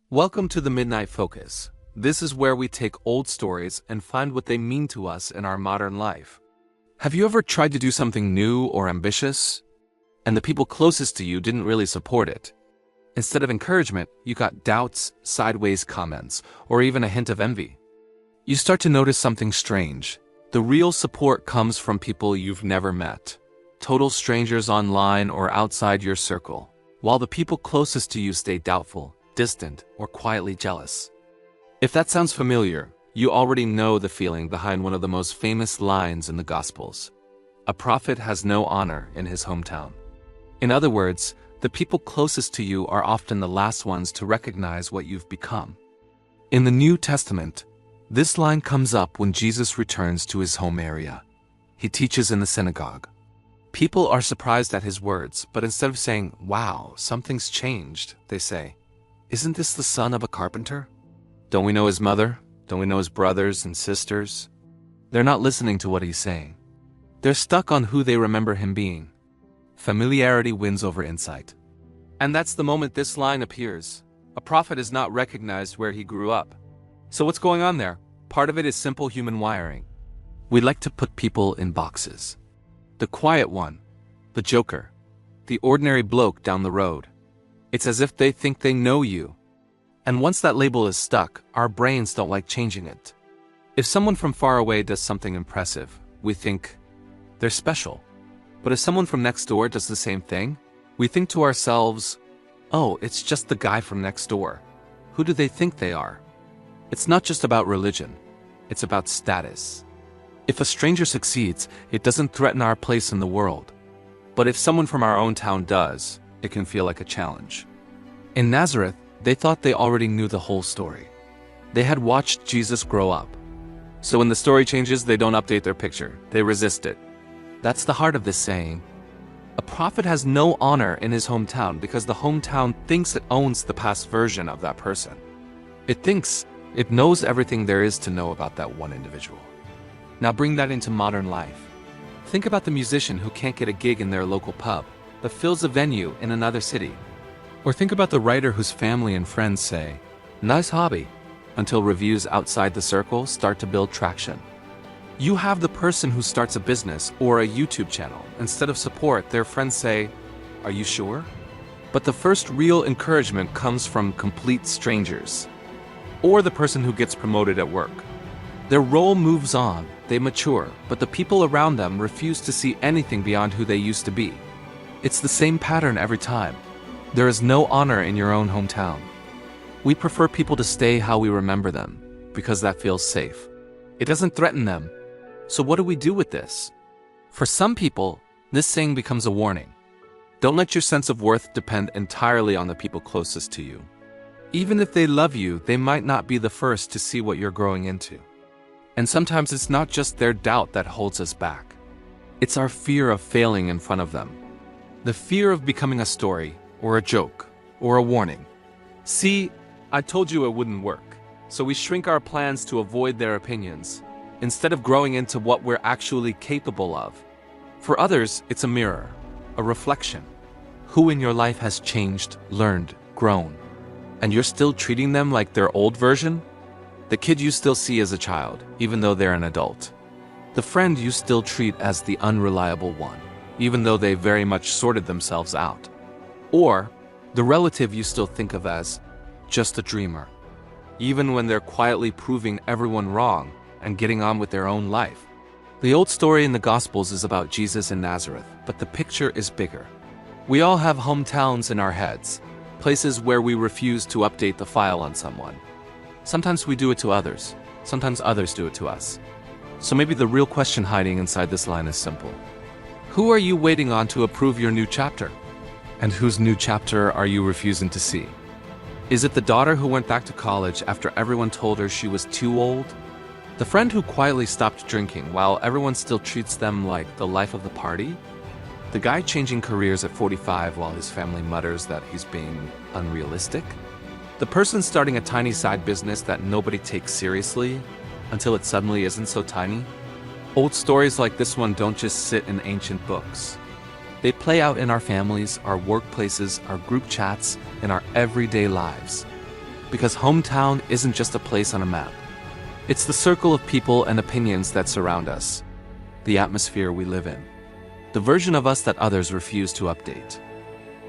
Welcome to the Midnight Focus. This is where we take old stories and find what they mean to us in our modern life. Have you ever tried to do something new or ambitious, and the people closest to you didn't really support it? Instead of encouragement, you got doubts, sideways comments, or even a hint of envy. You start to notice something strange. The real support comes from people you've never met, total strangers online or outside your circle, while the people closest to you stay doubtful, distant, or quietly jealous. If that sounds familiar, you already know the feeling behind one of the most famous lines in the Gospels. A prophet has no honor in his hometown. In other words, the people closest to you are often the last ones to recognize what you've become. In the New Testament, this line comes up when Jesus returns to his home area. He teaches in the synagogue. People are surprised at his words, but instead of saying, "Wow, something's changed," they say, "Isn't this the son of a carpenter? Don't we know his mother? Don't we know his brothers and sisters?" They're not listening to what he's saying. They're stuck on who they remember him being. Familiarity wins over insight. And that's the moment this line appears. A prophet is not recognized where he grew up. So what's going on there? Part of it is simple human wiring. We like to put people in boxes. The quiet one, the joker, the ordinary bloke down the road. It's as if they think they know you. And once that label is stuck, our brains don't like changing it. If someone from far away does something impressive, we think they're special. But if someone from next door does the same thing, we think to ourselves, "Oh, it's just the guy from next door. Who do they think they are?" It's not just about religion. It's about status. If a stranger succeeds, it doesn't threaten our place in the world. But if someone from our own town does, it can feel like a challenge. In Nazareth, they thought they already knew the whole story. They had watched Jesus grow up. So when the story changes, they don't update their picture. They resist it. That's the heart of this saying. A prophet has no honor in his hometown because the hometown thinks it owns the past version of that person. It thinks it knows everything there is to know about that one individual. Now bring that into modern life. Think about the musician who can't get a gig in their local pub, but fills a venue in another city. Or think about the writer whose family and friends say, "Nice hobby," until reviews outside the circle start to build traction. You have the person who starts a business or a YouTube channel. Instead of support, their friends say, "Are you sure?" But the first real encouragement comes from complete strangers. Or the person who gets promoted at work. Their role moves on, they mature, but the people around them refuse to see anything beyond who they used to be. It's the same pattern every time. There is no honor in your own hometown. We prefer people to stay how we remember them, because that feels safe. It doesn't threaten them. So what do we do with this? For some people, this saying becomes a warning. Don't let your sense of worth depend entirely on the people closest to you. Even if they love you, they might not be the first to see what you're growing into. And sometimes it's not just their doubt that holds us back. It's our fear of failing in front of them. The fear of becoming a story, or a joke, or a warning. See, I told you it wouldn't work. So we shrink our plans to avoid their opinions, instead of growing into what we're actually capable of. For others, it's a mirror, a reflection. Who in your life has changed, learned, grown? And you're still treating them like their old version? The kid you still see as a child, even though they're an adult. The friend you still treat as the unreliable one, even though they very much sorted themselves out. Or the relative you still think of as just a dreamer, even when they're quietly proving everyone wrong and getting on with their own life. The old story in the Gospels is about Jesus in Nazareth, but the picture is bigger. We all have hometowns in our heads, places where we refuse to update the file on someone. Sometimes we do it to others, sometimes others do it to us. So maybe the real question hiding inside this line is simple. Who are you waiting on to approve your new chapter? And whose new chapter are you refusing to see? Is it the daughter who went back to college after everyone told her she was too old? The friend who quietly stopped drinking while everyone still treats them like the life of the party? The guy changing careers at 45 while his family mutters that he's being unrealistic? The person starting a tiny side business that nobody takes seriously until it suddenly isn't so tiny? Old stories like this one don't just sit in ancient books. They play out in our families, our workplaces, our group chats, and our everyday lives. Because hometown isn't just a place on a map. It's the circle of people and opinions that surround us. The atmosphere we live in. The version of us that others refuse to update.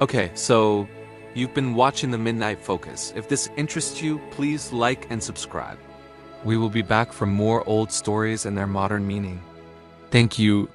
Okay, so you've been watching the Midnight Focus. If this interests you, please like and subscribe. We will be back for more old stories and their modern meaning. Thank you